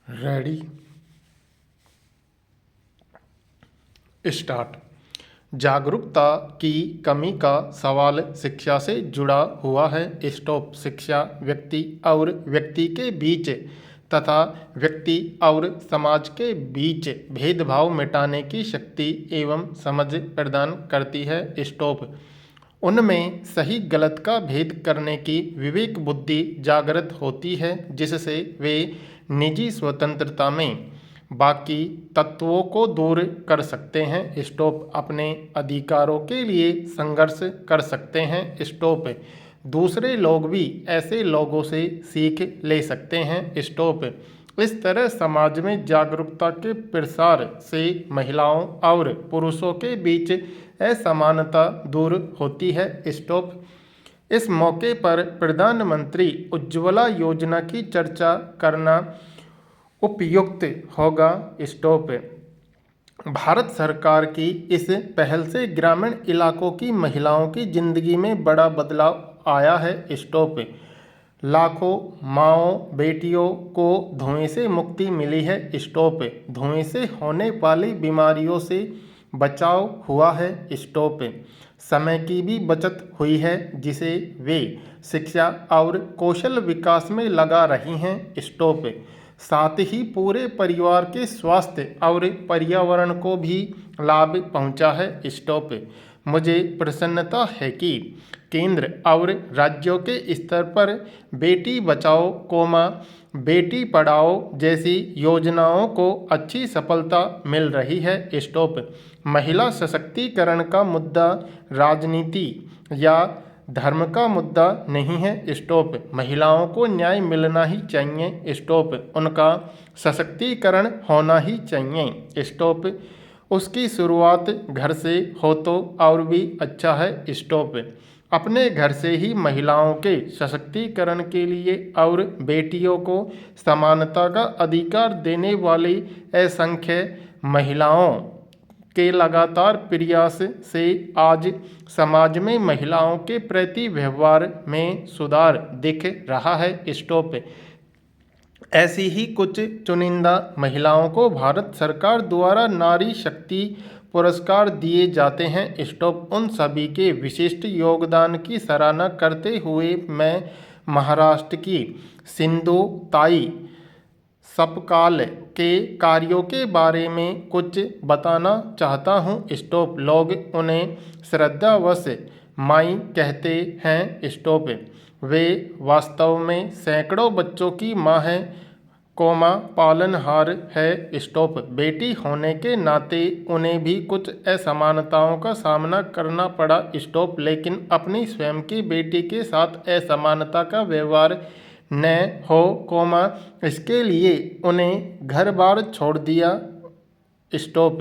Ready start. जागरूकता की कमी का सवाल शिक्षा से जुड़ा हुआ है। स्टॉप। शिक्षा व्यक्ति और व्यक्ति के बीच तथा व्यक्ति और समाज के बीच भेदभाव मिटाने की शक्ति एवं समझ प्रदान करती है। स्टॉप। उनमें सही गलत का भेद करने की विवेक बुद्धि जागृत होती है, जिससे वे निजी स्वतंत्रता में बाकी तत्वों को दूर कर सकते हैं। स्टॉप। अपने अधिकारों के लिए संघर्ष कर सकते हैं। स्टॉप। दूसरे लोग भी ऐसे लोगों से सीख ले सकते हैं। स्टॉप। इस तरह समाज में जागरूकता के प्रसार से महिलाओं और पुरुषों के बीच असमानता दूर होती है। स्टॉप। इस मौके पर प्रधानमंत्री उज्ज्वला योजना की चर्चा करना उपयुक्त होगा। स्टॉप। भारत सरकार की इस पहल से ग्रामीण इलाकों की महिलाओं की जिंदगी में बड़ा बदलाव आया है। स्टॉप। लाखों माँओं बेटियों को धुएं से मुक्ति मिली है। स्टॉप। धुएं से होने वाली बीमारियों से बचाव हुआ है। स्टॉप। समय की भी बचत हुई है, जिसे वे शिक्षा और कौशल विकास में लगा रही हैं। स्टॉप। साथ ही पूरे परिवार के स्वास्थ्य और पर्यावरण को भी लाभ पहुंचा है। स्टॉप। मुझे प्रसन्नता है कि केंद्र और राज्यों के स्तर पर बेटी बचाओ बेटी पढ़ाओ जैसी योजनाओं को अच्छी सफलता मिल रही है। स्टॉप। महिला सशक्तिकरण का मुद्दा राजनीति या धर्म का मुद्दा नहीं है। स्टॉप। महिलाओं को न्याय मिलना ही चाहिए। स्टॉप। उनका सशक्तिकरण होना ही चाहिए। स्टॉप। उसकी शुरुआत घर से हो तो और भी अच्छा है। स्टॉप। अपने घर से ही महिलाओं के सशक्तिकरण के लिए और बेटियों को समानता का अधिकार देने वाली असंख्य महिलाओं के लगातार प्रयास से आज समाज में महिलाओं के प्रति व्यवहार में सुधार दिख रहा है। स्टॉप। ऐसी ही कुछ चुनिंदा महिलाओं को भारत सरकार द्वारा नारी शक्ति पुरस्कार दिए जाते हैं। स्टॉप। उन सभी के विशिष्ट योगदान की सराहना करते हुए मैं महाराष्ट्र की सिंधु ताई सपकाल के कार्यों के बारे में कुछ बताना चाहता हूँ। स्टॉप। लोग उन्हें श्रद्धावश माई कहते हैं। स्टॉप। वे वास्तव में सैकड़ों बच्चों की माँ है, पालनहार है। स्टॉप। बेटी होने के नाते उन्हें भी कुछ असमानताओं का सामना करना पड़ा। स्टॉप। लेकिन अपनी स्वयं की बेटी के साथ असमानता का व्यवहार न हो, इसके लिए उन्हें घर बार छोड़ दिया। स्टॉप।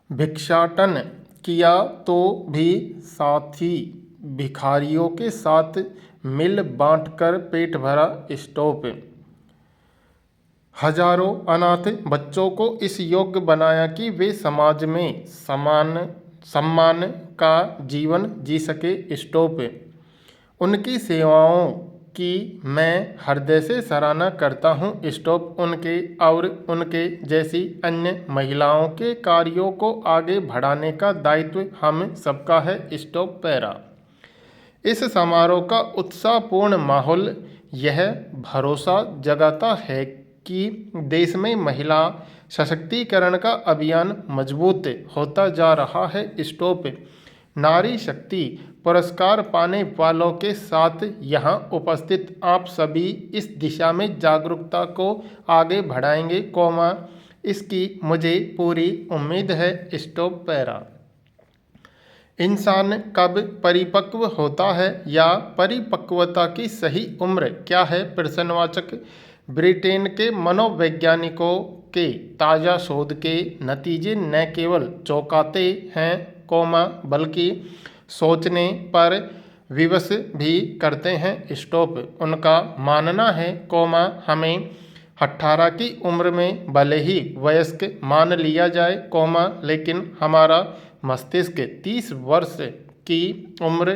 भिक्षाटन किया तो भी साथी भिखारियों के साथ मिल बांटकर पेट भरा। स्टॉप। हजारों अनाथ बच्चों को इस योग्य बनाया कि वे समाज में सम्मान का जीवन जी सके। स्टॉप। उनकी सेवाओं की मैं हृदय से सराहना करता हूँ। स्टॉप। उनके और उनके जैसी अन्य महिलाओं के कार्यों को आगे बढ़ाने का दायित्व हम सबका है। Stop para. इस समारोह का उत्साहपूर्ण माहौल यह भरोसा जगाता है कि देश में महिला सशक्तिकरण का अभियान मजबूत होता जा रहा है। स्टॉप। नारी शक्ति पुरस्कार पाने वालों के साथ यहाँ उपस्थित आप सभी इस दिशा में जागरूकता को आगे बढ़ाएंगे, इसकी मुझे पूरी उम्मीद है। Stop para. इंसान कब परिपक्व होता है या परिपक्वता की सही उम्र क्या है? प्रश्नवाचक। ब्रिटेन के मनोवैज्ञानिकों के ताज़ा शोध के नतीजे न केवल चौंकाते हैं, बल्कि सोचने पर विवश भी करते हैं। स्टॉप। उनका मानना है, हमें 18 की उम्र में भले ही वयस्क मान लिया जाए, लेकिन हमारा मस्तिष्क 30 वर्ष की उम्र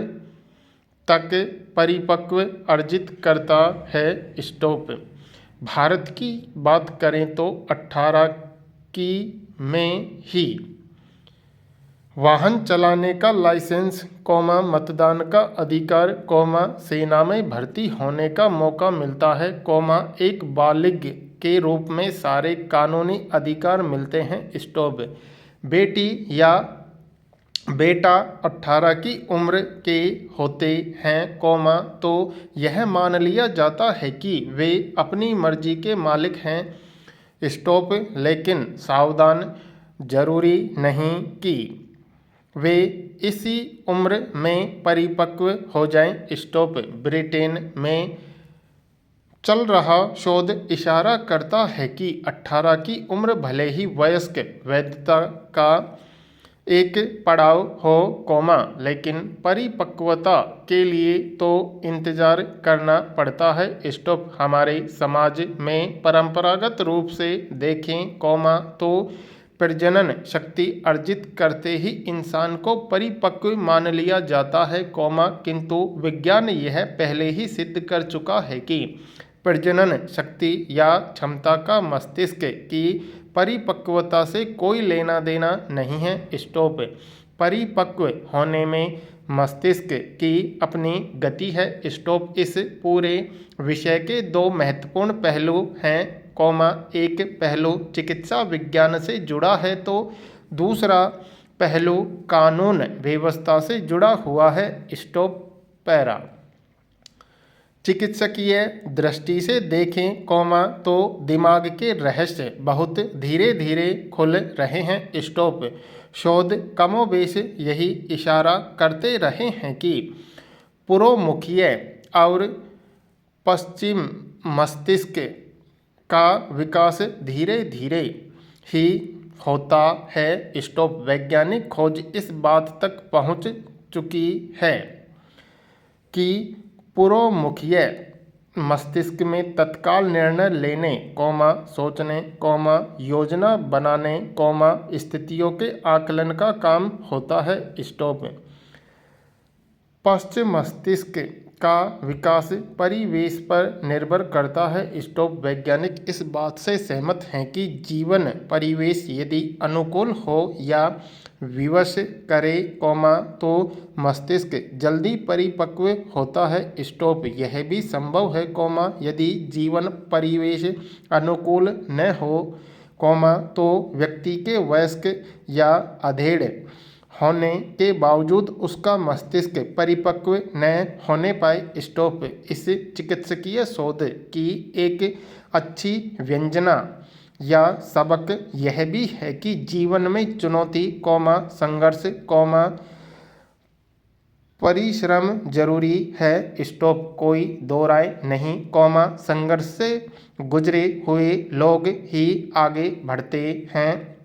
तक परिपक्व अर्जित करता है। स्टॉप। भारत की बात करें तो 18 की में ही वाहन चलाने का लाइसेंस, मतदान का अधिकार, सेना में भर्ती होने का मौका मिलता है, एक बालिग के रूप में सारे कानूनी अधिकार मिलते हैं। स्टॉप। बेटी या बेटा 18 की उम्र के होते हैं, तो यह मान लिया जाता है कि वे अपनी मर्जी के मालिक हैं। स्टॉप। लेकिन सावधान, जरूरी नहीं कि वे इसी उम्र में परिपक्व हो जाएं। स्टॉप। ब्रिटेन में चल रहा शोध इशारा करता है कि 18 की उम्र भले ही वयस्क वैधता का एक पड़ाव हो, लेकिन परिपक्वता के लिए तो इंतजार करना पड़ता है। स्टॉप। हमारे समाज में परंपरागत रूप से देखें, तो प्रजनन शक्ति अर्जित करते ही इंसान को परिपक्व मान लिया जाता है, किंतु विज्ञान यह पहले ही सिद्ध कर चुका है कि प्रजनन शक्ति या क्षमता का मस्तिष्क की परिपक्वता से कोई लेना देना नहीं है। स्टॉप। परिपक्व होने में मस्तिष्क की अपनी गति है। स्टॉप। इस पूरे विषय के दो महत्वपूर्ण पहलू हैं, एक पहलू चिकित्सा विज्ञान से जुड़ा है तो दूसरा पहलू कानून व्यवस्था से जुड़ा हुआ है। स्टॉप। पैरा। चिकित्सकीय दृष्टि से देखें, तो दिमाग के रहस्य बहुत धीरे धीरे खुल रहे हैं। स्टॉप। शोध कमोबेश यही इशारा करते रहे हैं कि पूर्वमुखीय और पश्चिम मस्तिष्क का विकास धीरे धीरे ही होता है। स्टॉप। वैज्ञानिक खोज इस बात तक पहुंच चुकी है कि पूर्वमुखीय मस्तिष्क में तत्काल निर्णय लेने, सोचने, योजना बनाने, स्थितियों के आकलन का काम होता है। स्टॉप। पश्चिम मस्तिष्क का विकास परिवेश पर निर्भर करता है। स्टॉप। वैज्ञानिक इस बात से सहमत हैं कि जीवन परिवेश यदि अनुकूल हो या विवश करे, तो मस्तिष्क जल्दी परिपक्व होता है। स्टॉप। यह भी संभव है, यदि जीवन परिवेश अनुकूल न हो, तो व्यक्ति के वयस्क या अधेड़ होने के बावजूद उसका मस्तिष्क परिपक्व न होने पाए। स्टॉप। इस चिकित्सकीय शोध की एक अच्छी व्यंजना या सबक यह भी है कि जीवन में चुनौती, संघर्ष, परिश्रम जरूरी है। स्टॉप। कोई दो राय नहीं, संघर्ष से गुजरे हुए लोग ही आगे बढ़ते हैं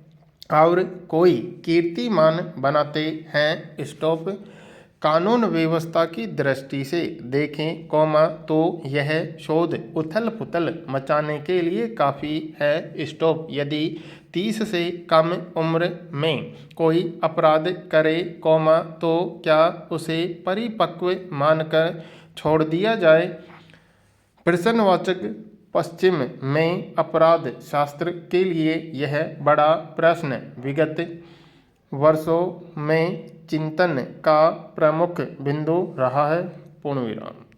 और कोई कीर्तिमान बनाते हैं। स्टॉप। कानून व्यवस्था की दृष्टि से देखें, तो यह शोध उथल पुथल मचाने के लिए काफ़ी है। स्टॉप। यदि 30 से कम उम्र में कोई अपराध करे, तो क्या उसे परिपक्व मानकर छोड़ दिया जाए? प्रश्नवाचक। पश्चिम में अपराध शास्त्र के लिए यह बड़ा प्रश्न विगत वर्षों में चिंतन का प्रमुख बिंदु रहा है। पूर्ण विराम।